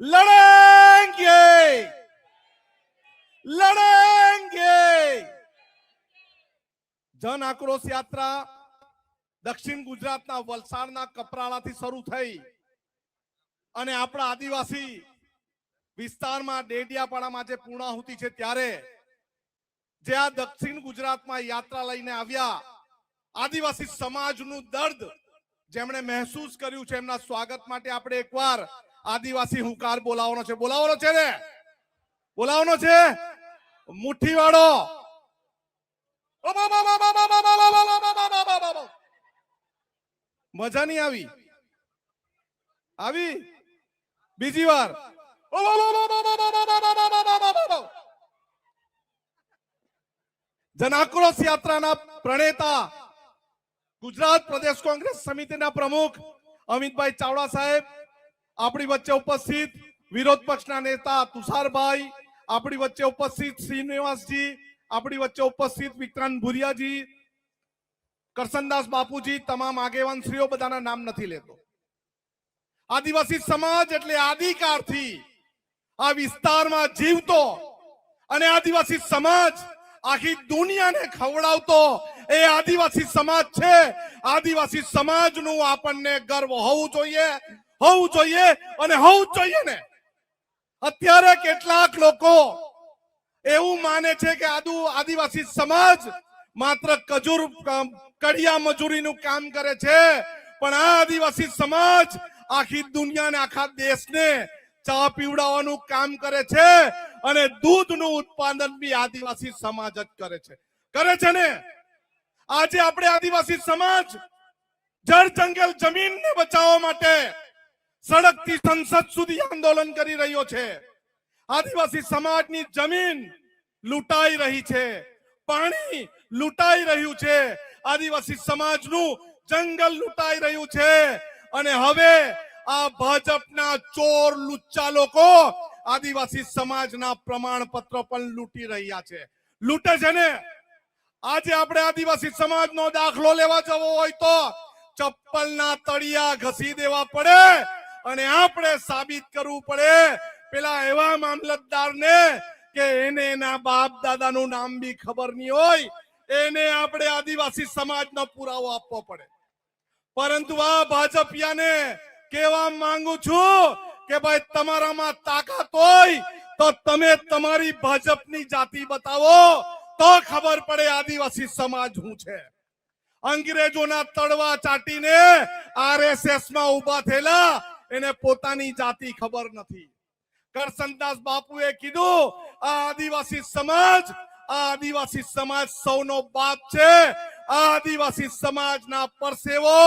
લડેંગે લડેંગે। જન આક્રોશ યાત્રા દક્ષિણ ગુજરાતના વલસાડના કપરાડાથી શરૂ થઈ અને આપણા આદિવાસી વિસ્તારમાં ડેડિયાપાડામાં જે પૂર્ણાહુતિ છે ત્યારે જે આ દક્ષિણ ગુજરાતમાં યાત્રા લઈને આવ્યા આદિવાસી સમાજનું દર્દ જેમણે મહેસૂસ કર્યું છે એમના સ્વાગત માટે આપણે એકવાર આદિવાસી હુંકાર બોલાવવાનો છે ને બોલાવવાનો છે મુઠ્ઠીવાળો મજા નહીં આવી બીજી વાર જન આક્રોશ યાત્રાના પ્રણેતા ગુજરાત પ્રદેશ કોંગ્રેસ સમિતિના પ્રમુખ અમિતભાઈ ચાવડા સાહેબ આપણી વચ્ચે ઉપસ્થિત વિરોધ પક્ષના નેતા તુષારભાઈ આપણી વચ્ચે ઉપસ્થિત શ્રીનિવાસજી આપણી વચ્ચે ઉપસ્થિત વિક્રાંત ભુરિયાજી કરસનદાસ બાપુજી તમામ આગેવાન શ્રીઓ બધાના નામ નથી લેતો। આદિવાસી સમાજ એટલે આદિકાળથી આ વિસ્તારમાં જીવતો અને આદિવાસી સમાજ આખી દુનિયાને ખવડાવતો એ આદિવાસી સમાજ છે। આદિવાસી સમાજનું આપણને ગર્વ હોવું જોઈએ અને હોવું જોઈએ ને। અત્યારે કેટલાક લોકો એવું માને છે કે આદિવાસી સમાજ માત્ર કડિયા મજૂરીનું કામ કરે છે, પણ આ આદિવાસી સમાજ આખી દુનિયાને આખા દેશને ચા પીવડાવવાનું કામ કરે છે અને દૂધનું ઉત્પાદન બી આદિવાસી સમાજ જ કરે છે ને। આજે આપણે આદિવાસી સમાજ જળ જંગલ જમીનને બચાવવા માટે સડકથી સંસદ સુધી આંદોલન કરી રહ્યો છે। આદિવાસી સમાજની જમીન લૂંટાઈ રહી છે, પાણી લૂંટાઈ રહ્યું છે, આદિવાસી સમાજનું જંગલ લૂંટાઈ રહ્યું છે અને હવે આ ભાજપના ચોર લુચ્ચા લોકો આદિવાસી સમાજના પ્રમાણપત્રો પણ લૂંટી રહ્યા છે, લૂંટે છે ને। આજે આપણે આદિવાસી સમાજનો દાખલો લેવા જવો હોય તો ચપ્પલના તળિયા ઘસી દેવા પડે અને આપણે સાબિત કરવું પડે પેલા એવા મામલતદારને કે એને એના બાપ દાદાનું નામ બી ખબર નહીં હોય, એને આપણે આદિવાસી સમાજનો પુરાવો આપવો પડે। પરંતુ આ ભાજપિયાને કહેવા માંગુ છું કે ભાઈ તમારામાં તાકાત હોય તો તમે તમારી ભાજપની જાતિ બતાવો તો ખબર પડે આદિવાસી સમાજ શું છે। અંગ્રેજોના તળવા ચાટીને આરએસએસ માં ઉભા થયેલા એને પોતાની જાતિ ખબર નથી। કરસનદાસ બાપુએ કીધું આ આદિવાસી સમાજ સૌનો બાપ છે। આ આદિવાસી સમાજના પરસેવો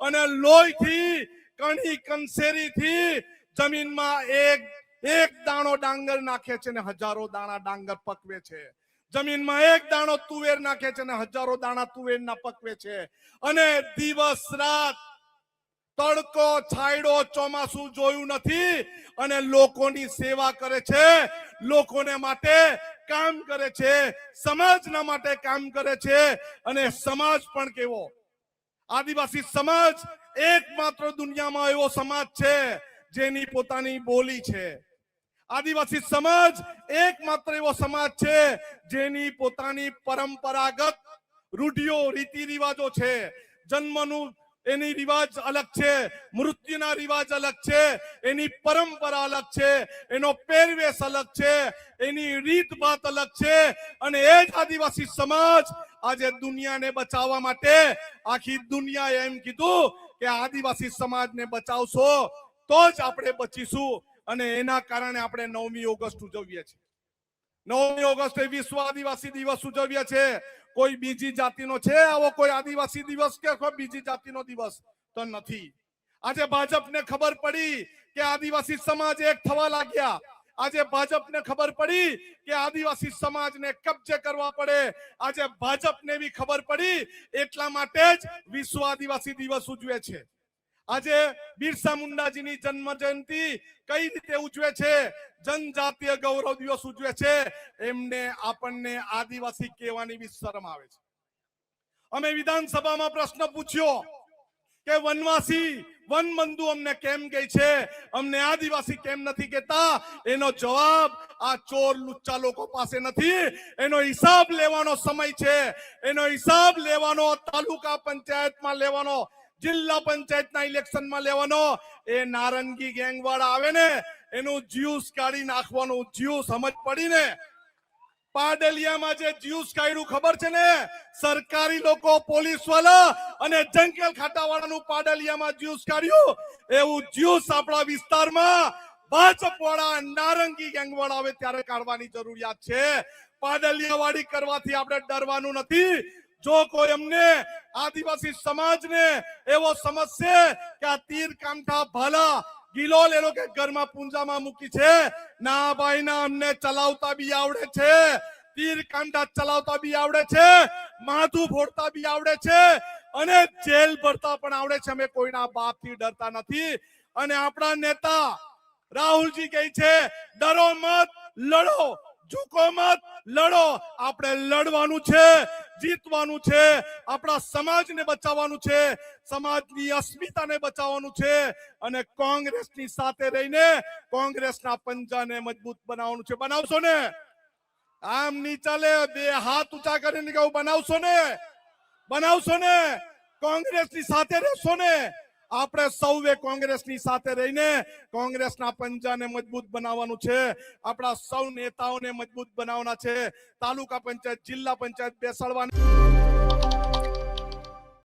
અને લોહીથી કણી કંસેરીથી જમીનમાં એક દાણો ડાંગર નાખે છે ને હજારો દાણા ડાંગર પકવે છે। જમીનમાં એક દાણો તુવેર નાખે છે ને હજારો દાણા તુવેરના પકવે છે અને દિવસ રાત તડકો છાયડો ચોમાસું જોયું નથી અને લોકોની સેવા કરે છે, લોકોને માટે કામ કરે છે, સમાજના માટે કામ કરે છે। અને સમાજ પણ કેવો આદિવાસી સમાજ એકમાત્ર દુનિયામાં એવો સમાજ છે જેની પોતાની બોલી છે। આદિવાસી સમાજ એકમાત્ર એવો સમાજ છે જેની પોતાની પરંપરાગત રૂઢિઓ રીતિ રિવાજો છે। જન્મનું એની રિવાજ અલગ છે, મૃત્યુના રિવાજ અલગ છે, એની પરંપરા અલગ છે, એનો પહેરવેશ અલગ છે, એની રીત ભાત અલગ છે અને એ જ આદિવાસી સમાજ આજે દુનિયાને બચાવવા માટે આખી દુનિયાએ એમ કીધું કે આદિવાસી સમાજને બચાવશો તો જ આપણે બચીશું અને એના કારણે આપણે 9મી ઓગસ્ટ ઉજવીએ છીએ। 9મી ઓગસ્ટે વિશ્વ આદિવાસી દિવસ ઉજવીએ છીએ। કોઈ બીજી જાતિનો છે આવો કોઈ આદિવાસી દિવસ કે કોઈ બીજી જાતિનો દિવસ તો નથી। આજે ભાજપને ખબર પડી કે આદિવાસી સમાજ એક થવા લાગ્યા। આજે ભાજપને ખબર પડી કે આદિવાસી સમાજને કબજે કરવા પડે। આજે ભાજપને બી ખબર પડી એટલા માટે જ વિશ્વ આદિવાસી દિવસ ઉજવે છે। આજે બિરસા મુંડાજીની જન્મ જયંતિ કઈ રીતે ઉજવે છે, જનજાતીય ગૌરવ દિવસ ઉજવે છે, એમને આપણને આદિવાસી કહેવાની બી શરમ આવે છે। અમે વિધાનસભામાં પ્રશ્ન પૂછ્યો કે વનવાસી વનબંધુ અમને કેમ કહે છે, અમને આદિવાસી કેમ નથી કહેતા, એનો જવાબ આ ચોર લુચ્ચા લોકો પાસે નથી. એનો હિસાબ લેવાનો સમય છે. એનો હિસાબ લેવાનો તાલુકા પંચાયતમાં લેવાનો, જિલ્લા પંચાયતના ઇલેક્શનમાં લેવાનો. એ નારંગી ગેંગ વાળા આવે ને એનું જ્યુસ કાઢી નાખવાનું. જ્યુસ સમજ પડીને પાડલિયામાં જે જ્યુસ કાઢ્યું ખબર છે ને, સરકારી લોકો પોલીસ વાળા અને જંગલ ખાતા વાળાનું પાડલિયામાં જ્યુસ કાઢ્યું, એવું જ્યુસ આપણા વિસ્તારમાં ભાજપ વાળા નારંગી ગેંગ વાળા આવે ત્યારે કાઢવાની જરૂરિયાત છે. પાડલિયા વાળી કરવાથી આપણે ડરવાનું નથી. જો કોઈ અમને આદિવાસી સમાજને એવો સમજશે કે આ તીર કામઠા ભાલા ગિલોલ એ લોકો ઘરમાં પૂંજામાં મૂકી છે, ના ભાઈ ના, અમને ચલાવતા બી આવડે છે, તીર કાંડા ચલાવતા બી આવડે છે, માથું ફોડતા બી આવડે છે અને જેલ ભરતા પણ આવડે છે. અમે કોઈના બાપથી ડરતા નથી. અને આપણા નેતા રાહુલજી કહે છે ડરો મત, લડો, ઝૂકો મત, લડો. આપણે લડવાનું છે, જીતવાનું છે, આપણા સમાજને બચાવવાનું છે, સમાજની અસ્મિતાને બચાવવાનું છે અને કોંગ્રેસની સાથે રહીને કોંગ્રેસના પંજાને મજબૂત બનાવવાનું છે. બનાવશો ને? આમ નહીં ચાલે. બે હાથ ઊંચા કરીને કહું, બનાવશો ને? બનાવશો ને? કોંગ્રેસની સાથે રહેશો ને? આપણે સૌએ કોંગ્રેસની સાથે રહીને કોંગ્રેસના પંજાને મજબૂત બનાવવાનું છે. આપણા સૌ નેતાઓને મજબૂત બનાવવાના છે. તાલુકા પંચાયત, જિલ્લા પંચાયત બેસાડવાની.